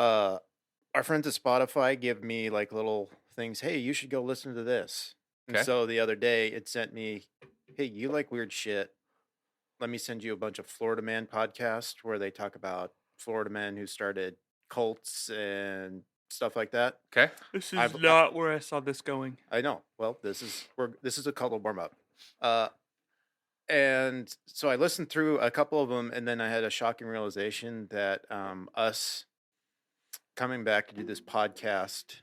our friends at Spotify give me like little things. Hey, you should go listen to this. And Okay. so the other day it sent me, hey, you like weird shit. Let me send you a bunch of Florida Man podcasts where they talk about Florida men who started cults and stuff like that. Okay. This is I've- not where I saw this going. I know. Well, this is a couple warm up. And so I listened through a couple of them, and then I had a shocking realization that us coming back to do this podcast,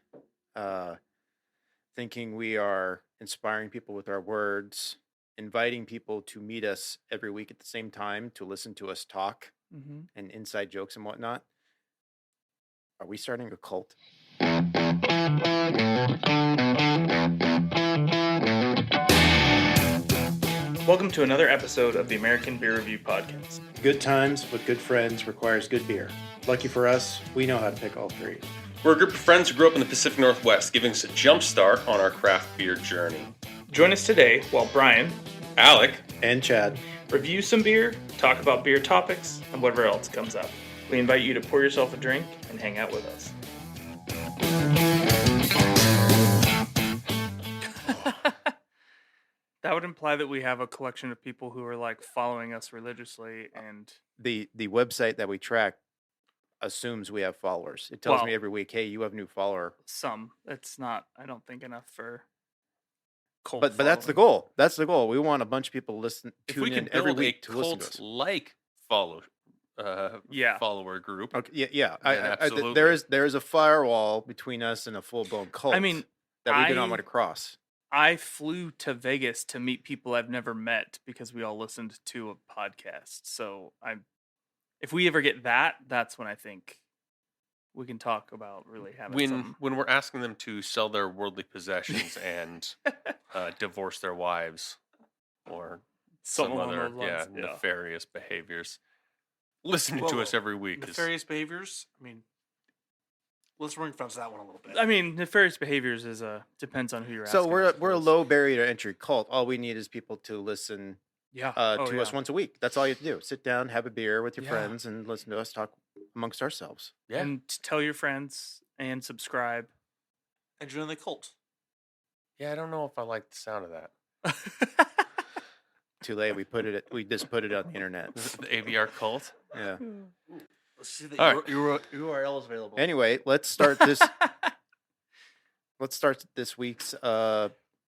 thinking we are inspiring people with our words, inviting people to meet us every week at the same time to listen to us talk Mm-hmm. and inside jokes and whatnot. Are we starting a cult? Welcome to another episode of the American Beer Review Podcast. Good times with good friends requires good beer. Lucky for us, we know how to pick all three. We're a group of friends who grew up in the Pacific Northwest, giving us a jump start on our craft beer journey. Join us today while Brian, Alec, And Chad. review some beer, talk about beer topics, and whatever else comes up. We invite you to pour yourself a drink and hang out with us. That would imply that we have a collection of people who are like following us religiously, and The website that we track assumes we have followers. It tells Well- me every week, hey, you have a new follower. some. It's not, I don't think, enough for cult But that's the following. goal. That's the goal. We want a bunch of people if tune we in could every build a week to listen to us. cult-like Yeah. follower group. Okay, yeah. Yeah, There is a firewall between us and a full blown cult. I mean, that we do not I- want to cross. I flew to Vegas to meet people I've never met because we all listened to a podcast. So if we ever get that, that's when I think we can talk about really having something. When we're asking them to sell their worldly possessions and divorce their wives or some Something along other those lines, yeah. nefarious behaviors. Listening to us every week. is- Nefarious behaviors. I mean, let's ring fence that one a little bit. I mean, nefarious behaviors is depends on who you're So asking. we're I a suppose. low barrier to entry cult. All we need is people to listen Yeah. to us once a week. That's all you have to do. Sit down, have a beer with your Yeah. friends, and listen to us talk amongst ourselves. Yeah. And tell your friends and subscribe. And join the cult. Yeah, I don't know if I like the sound of that. Too late. We just put it on the internet. The ABR cult. Yeah. Let's see the All right. URL is available. Anyway, let's start this. Let's start this week's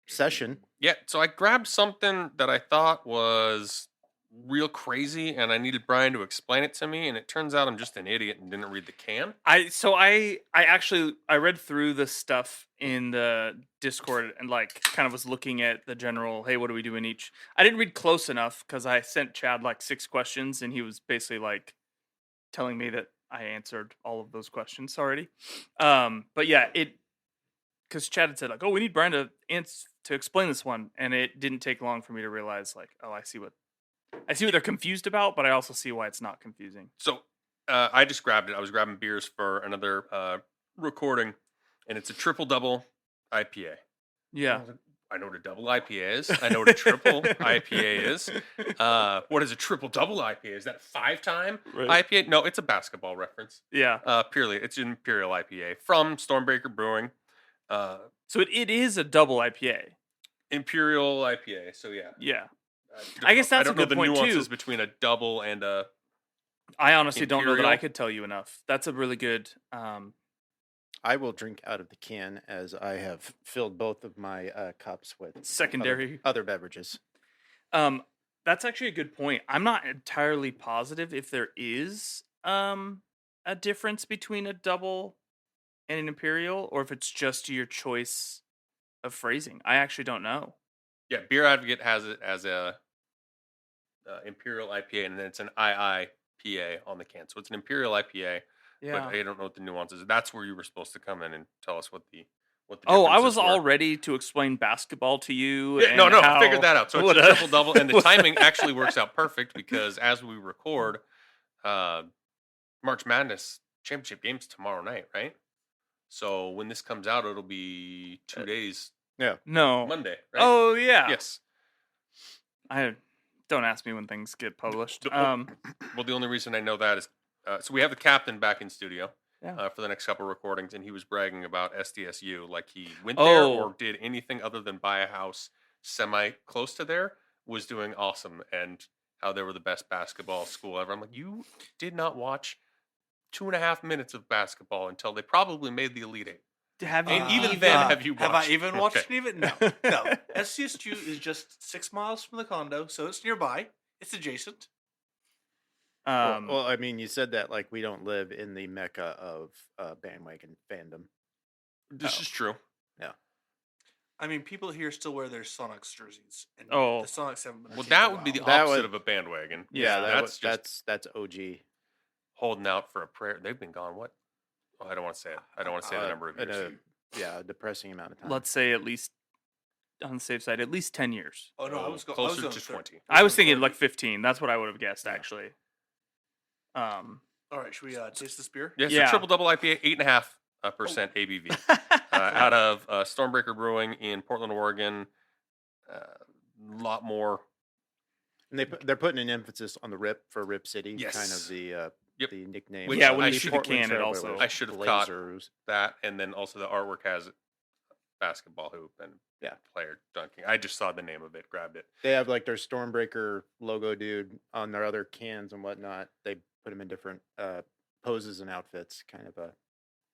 session. Yeah, so I grabbed something that I thought was real crazy, and I needed Brian to explain it to me, and it turns out I'm just an idiot and didn't read the can. I actually read through the stuff in the Discord and like kind of was looking at the general, hey, what are we doing each? I didn't read close enough because I sent Chad like 6 questions and he was basically like telling me that I answered all of those questions already. But yeah, because Chad had said like, oh, we need Brian to explain this one, and it didn't take long for me to realize like, oh, I see what they're confused about, but I also see why it's not confusing. So I just grabbed it. I was grabbing beers for another recording, and it's a triple-double IPA. Yeah. I know what a double IPA is. I know what a triple IPA is. What is a triple-double IPA? Is that a 5-time IPA? No, it's a basketball reference. Yeah. Purely, it's an Imperial IPA from Stormbreaker Brewing. So it is a double IPA. Imperial IPA. So yeah. Yeah. I guess that's a I don't know good the point, nuances too. between a double and a. I honestly don't know that I Imperial. could tell you enough. That's a really good. I will drink out of the can as I have filled both of my cups with Secondary. other beverages. That's actually a good point. I'm not entirely positive if there is a difference between a double and an imperial, or if it's just your choice of phrasing. I actually don't know. Yeah, Beer Advocate has it as a Imperial IPA, and then it's an IIPA on the can. So it's an Imperial IPA, but I don't know what the nuances. That's where you were supposed to come in and tell us what the. Oh, I was differences were. all ready to explain basketball to you. Yeah, and no, I how- figured that out. So it's what a a- triple double, and the timing actually works out perfect because as we record, March Madness championship games tomorrow night, right? So when this comes out, it'll be 2 days. No. Monday, right? Oh yeah. yes. Don't ask me when things get published. Well, the only reason I know that is so we have the captain back in studio. for the next couple recordings, and he was bragging about SDSU, like he went there Oh. or did anything other than buy a house semi close to there, was doing awesome, and how they were the best basketball school ever. I'm like, you did not watch 2.5 minutes of basketball until they probably made the Elite Eight. Have you And even then, have you watched? Have I even watched Okay. any of it? No. No. SCSU is just 6 miles from the condo, so it's nearby. It's adjacent. Well, I mean, you said that like we don't live in the mecca of bandwagon fandom. This is true. I mean, people here still wear their Sonics jerseys. And Oh. the Sonics haven't been Well, taken that in a would be the while. opposite of a bandwagon. Yeah, that's OG. holding out for a prayer. They've been gone. What? Oh, I don't want to say it. I don't want to say the number of years. A depressing amount of time. let's say at least on the safe side, at least 10 years. Oh, no, I was closer going to 20. I was thinking like 15. That's what I would have guessed, Yeah. actually. All right, should we taste this beer? Yeah, so Yeah. triple double IPA, 8.5% ABV, out of Stormbreaker Brewing in Portland, Oregon. A lot more. And they're putting an emphasis on the Rip for Rip City, Yes. kind of the Yep. the nickname. Which Yeah, when when I you should- see the can, it also. I should have caught Blazers. that, and then also the artwork has basketball hoop and player dunking. I just saw the name of it, grabbed it. They have like their Stormbreaker logo, dude, on their other cans and whatnot. They put them in different poses and outfits, kind of a.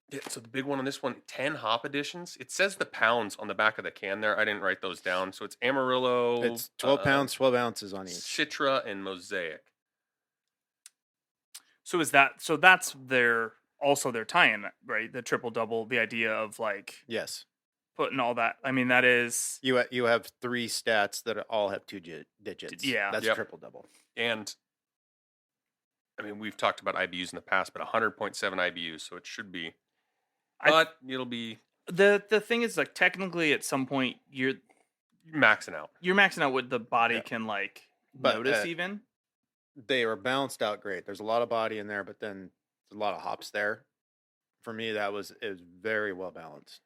Yeah, so the big one on this one, 10 hop editions. It says the pounds on the back of the can there. I didn't write those down. So it's Amarillo. It's 12 pounds, 12 ounces on each. Citra and Mosaic. So that's their tie-in, right? The triple double, the idea of like Yes, putting all that. I mean, that is you have 3 stats that all have 2 digits. Yeah. That's Yep. triple double. And I mean, we've talked about IBUs in the past, but 100.7 IBUs, so it should be. But it'll be the thing is like technically at some point you're maxing out. maxing out what the body Yeah. can like But, notice even. They are balanced out great. There's a lot of body in there, but then there's a lot of hops there. For me, it was very well balanced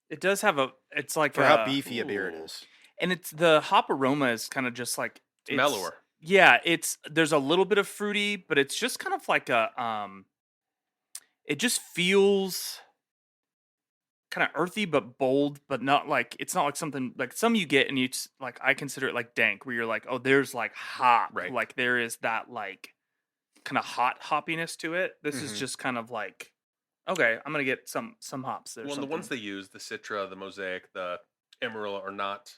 It does have it's like for how beefy a beer it ooh. is. and it's the hop aroma is kind of just like It's mellower. Yeah, there's a little bit of fruity, but it's just kind of like a it just feels kind of earthy but bold, but not like it's not like something like some you get and like I consider it like dank, where you're like, oh, there's like hop, Right. like there is that like kind of hot hoppiness to it. This is Mhm. just kind of like, okay, I'm gonna get some hops there. Well, and the ones they use, the Citra, the Mosaic, the Amarillo, are not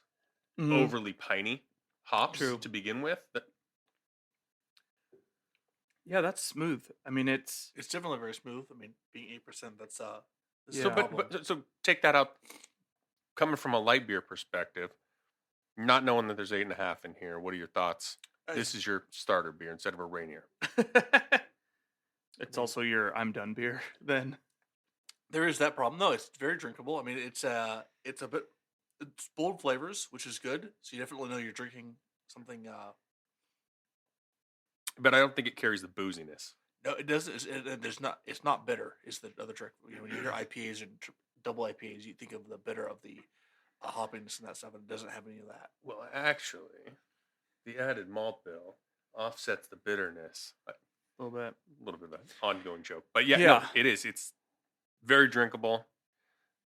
Mm-hmm. overly piney hops True. to begin with. Yeah, that's smooth. I mean, it's definitely very smooth. I mean, being 8%, that's Yeah. So, so take that out. Coming from a light beer perspective, not knowing that there's 8.5 in here, what are your thoughts? This is your starter beer instead of a Rainier. it's also your I'm done beer then. There is that problem. No, it's very drinkable. I mean, it's bold flavors, which is good. So you definitely know you're drinking something. But I don't think it carries the booziness. No, it doesn't. It's not bitter. Is the other trick? You know, when you hear IPAs and double IPAs, you think of the bitter of the hoppiness and that stuff, and it doesn't have any of that. Well, actually, the added malt bill offsets the bitterness. A little bit. A little bit of an ongoing joke, but yeah, no, Yeah. it is. It's very drinkable.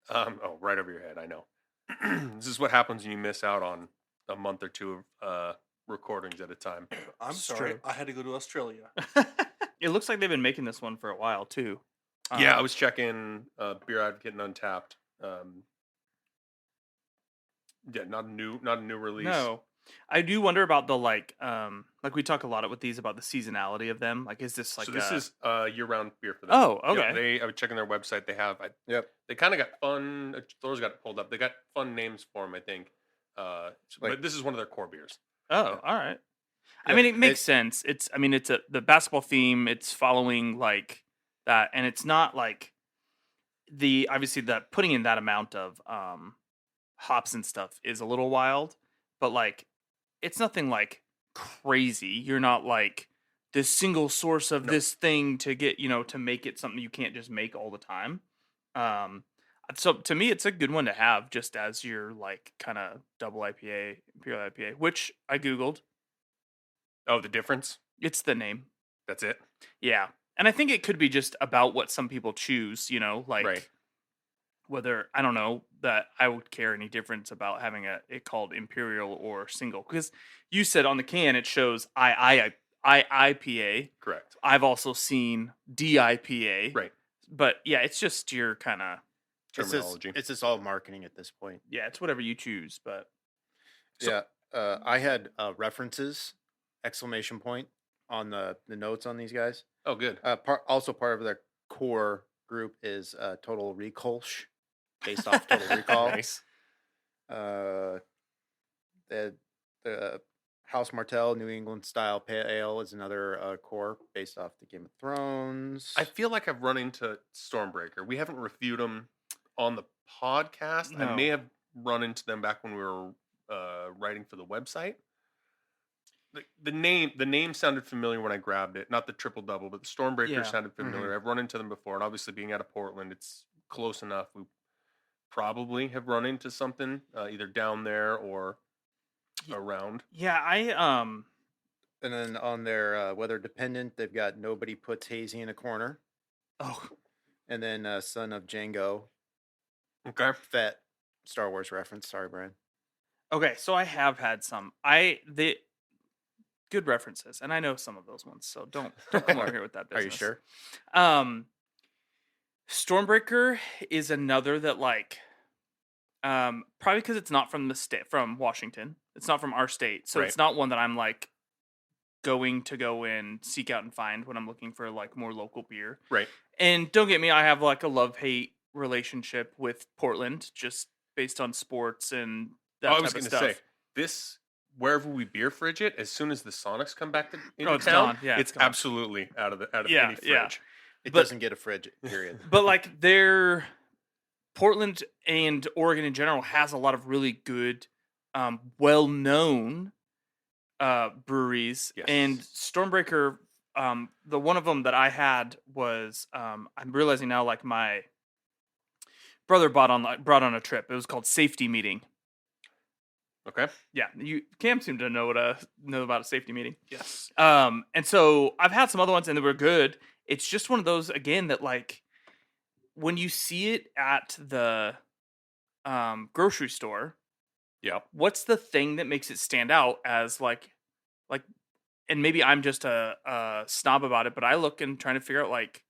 Oh, right over your head. I know. This is what happens when you miss out on a month or two of recordings at a time. I'm It's sorry, true. I had to go to Australia. It looks like they've been making this one for a while too. Yeah, I was checking Beer Advocate and Untapped. Yeah, not a new release. No, I do wonder about the like we talk a lot with these about the seasonality of them. Like, is this like so this is year-round beer for them. Oh, Yep, okay. I was checking their website. They have. Yep. They kind of got fun. Thor's got it pulled up. They got fun names for them, I think. But this is one of their core beers. Oh, all right. I Yeah, mean, it makes sense. It's the basketball theme. It's following like that, and it's not like obviously that putting in that amount of hops and stuff is a little wild, but like it's nothing like crazy. You're not like this single source of this thing to get to make it something you can't just make all the time. So to me, it's a good one to have just as your like kind of double IPA, imperial IPA, which I googled. Oh, the difference? It's the name. That's it? Yeah. And I think it could be just about what some people choose, like Right. whether, I don't know, that I would care any difference about having it called Imperial or single. Because you said on the can it shows IPA. Correct. I've also seen DIPA. Right. But yeah, it's just your kind of, Terminology. It's just all marketing at this point. yeah, it's whatever you choose. But Yeah. I had references, exclamation point, on the notes on these guys. Oh, good. Also part of their core group is Total Recall, based off Total Recall. Nice. The House Martell New England style pale ale is another core based off the Game of Thrones. I feel like I've run into Stormbreaker. We haven't reviewed them on the podcast. I may No. have run into them back when we were writing for the website. The name sounded familiar when I grabbed it. Not the triple double, but the Stormbreaker Yeah. sounded familiar. I've run into them before, and obviously being out of Portland, it's close enough. We probably have run into something either down there or around. yeah, And then on their weather dependent, they've got Nobody Puts Hazy in a Corner. oh, And then Son of Django, Okay. Fett, Star Wars reference. Sorry, Brian. okay. So I have had some. The good references, and I know some of those ones. So don't come over here with that Are business. you sure? Stormbreaker is another that probably because it's not from the state, from Washington. It's not from our state, so Right. it's not one that I'm like going to go and seek out and find when I'm looking for like more local beer. Right. And don't get me, I have like a love-hate relationship with Portland, just based on sports and that I type was of going to stuff. say this. Wherever we beer fridge it, as soon as the Sonics come back into it's town, gone. Yeah, it's it's gone. absolutely out of Yeah, any fridge. yeah. It But- doesn't get a fridge, period. But like their Portland and Oregon in general has a lot of really good, well-known breweries. Yes. And Stormbreaker, the one of them that I had was I'm realizing now, like my brother brought on a trip. It was called Safety Meeting. Okay. Yeah, Cam seemed to know about a safety meeting. Yes. And so I've had some other ones and they were good. It's just one of those again that like when you see it at the grocery store, Yep. what's the thing that makes it stand out as like and maybe I'm just a snob about it, but I look and trying to figure out like,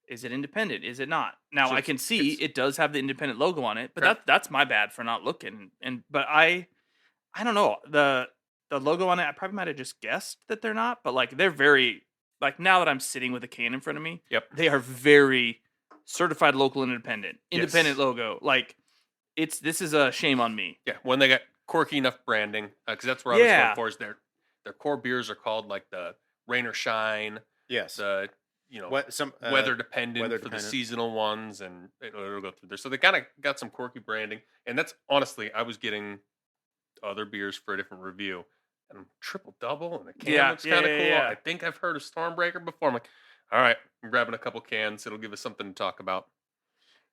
is it independent? Is it not? Now So I can see it does have the independent logo on it, but Okay. that's my bad for not looking. But I don't know, the logo on it, I probably might have just guessed that they're not, but like they're very like now that I'm sitting with a can in front of me, Yep. they are very certified local and independent Yes. logo. Like this is a shame on me. Yeah. When they got quirky enough branding, because that's where I was Yeah. going for. Is their core beers are called like the Rain or Shine, Yes. the weather dependent weather for the dependent. seasonal ones, and it'll go through there. So they kind of got some quirky branding, and that's honestly, I was getting other beers for a different review, and triple double, and the can Yeah, looks kind of yeah, cool. yeah. I think I've heard of Stormbreaker before. I'm like, all right, I'm grabbing a couple cans. It'll give us something to talk about.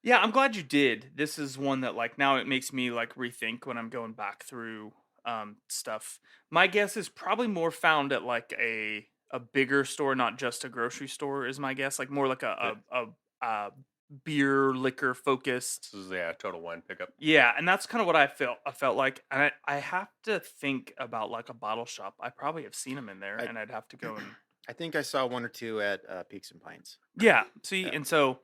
Yeah, I'm glad you did. This is one that like now it makes me like rethink when I'm going back through stuff. My guess is probably more found at like a bigger store, not just a grocery store. Is my guess like more like a beer liquor focused. This is Total Wine Pickup. Yeah, and that's kind of what I felt like. And I have to think about like a bottle shop. I probably have seen them in there, and I'd have to go and I think I saw one or two at Peaks and Pines. yeah. See, Yeah. and so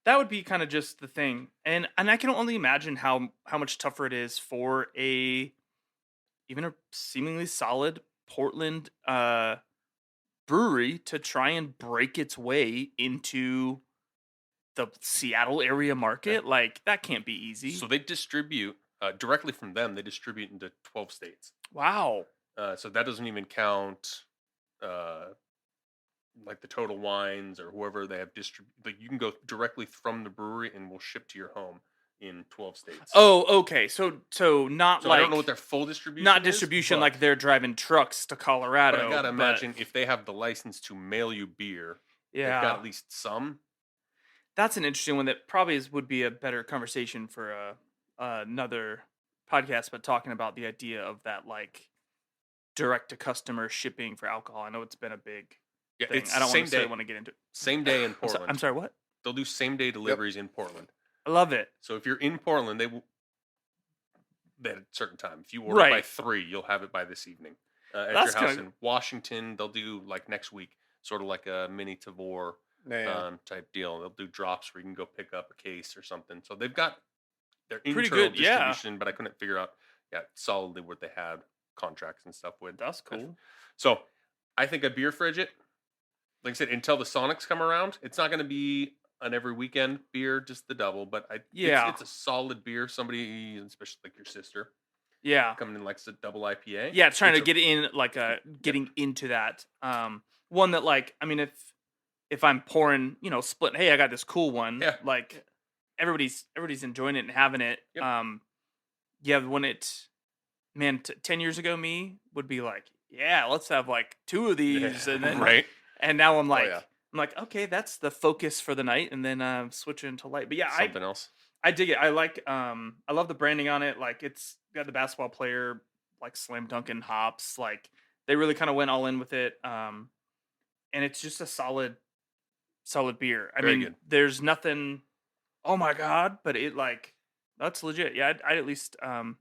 that would be kind of just the thing, and I can only imagine how much tougher it is for even a seemingly solid Portland brewery to try and break its way into the Seattle area market. Like that can't be easy. So they distribute directly from them. They distribute into 12 states. Wow. So that doesn't even count like the Total Wines or whoever they have like you can go directly from the brewery and we'll ship to your home in 12 states. Oh, okay. So not So like I don't know what their full distribution not is, distribution but- like they're driving trucks to Colorado. But I gotta but- imagine if they have the license to mail you beer, they've yeah, got at least some. that's an interesting one that probably would be a better conversation for another podcast, but talking about the idea of that like direct to customer shipping for alcohol. I know it's been a big Yeah, thing. it's I don't same necessarily day. want to get into it. Same day in I'm, so- Portland. I'm sorry, what? They'll do same day deliveries in Portland. I love it. So if you're in Portland, they will at a certain time. If you order by Right. 3, you'll have it by this evening. At That's your house kinda- in Washington, they'll do like next week, sort of like a mini Tavor type deal. They'll do drops where you can go pick up a case or something. So they've got their Pretty internal good, yeah. distribution, but I couldn't figure out solidly what they had contracts and stuff with. That's cool. So I think a beer fridge it. Like I said, until the Sonics come around, it's not going to be an every weekend beer, just the double. But it's a solid beer. Somebody, especially like your sister, Yeah. coming in likes a double IPA. Yeah, trying to get in like getting into that. One that like, I mean, if I'm pouring, splitting, hey, I got this cool one. Yeah. Like everybody's enjoying it and having it. Yep. Yeah, when 10 years ago, me would be like, yeah, let's have like 2 of these, and then right. And now I'm like, yeah. okay, that's the focus for the night, and then switch it into light. But yeah, Something else. I dig it. I like I love the branding on it. Like it's got the basketball player like slam dunking hops. Like they really kind of went all in with it. And it's just a solid beer. I Very mean, good. there's nothing, oh my God, but it like that's legit. Yeah, I'd at least And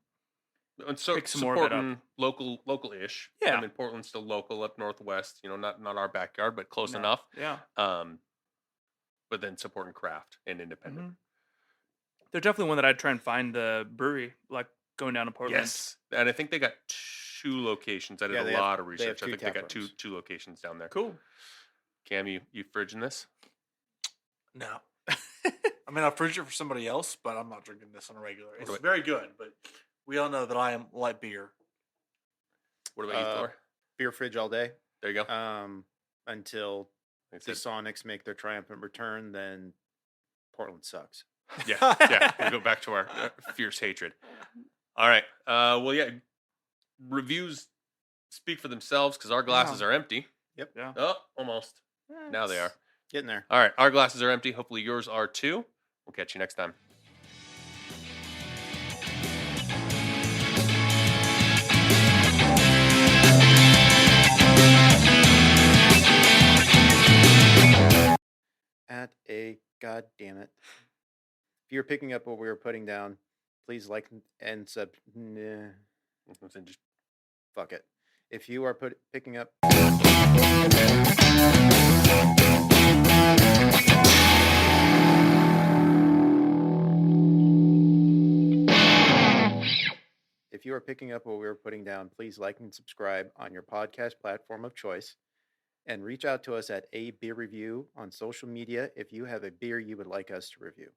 so pick some more of it up. supporting local-ish. Yeah. I mean, Portland's still local up northwest. Not our backyard, but close No. enough. Yeah. But then supporting craft and independent. Mhm. They're definitely one that I'd try and find the brewery, like going down to Portland. Yes, and I think they got 2 locations. I did Yeah, a they have- lot of they have research. I 2 think they tap got two rooms. locations down there. Cool. Cam, you fridging this? No. I mean, I'll fridge it for somebody else, but I'm not drinking this on a regular. It's about- very good, but we all know that I am light beer. What about you, Thor? Beer fridge all day. There you go. Until Like I the said, Sonics make their triumphant return, then Portland sucks. yeah. We go back to our fierce hatred. All right. Well, yeah. Reviews speak for themselves because our glasses are empty. Yep. Yeah. Oh, almost. Now they are. Getting there. All right. Our glasses are empty. Hopefully yours are too. We'll catch you next time. God damn it. If you're picking up what we were putting down, please like and sub. Nah, Just fuck it. If you are picking up. If you are picking up what we were putting down, please like and subscribe on your podcast platform of choice. And reach out to us at A Beer Review on social media if you have a beer you would like us to review.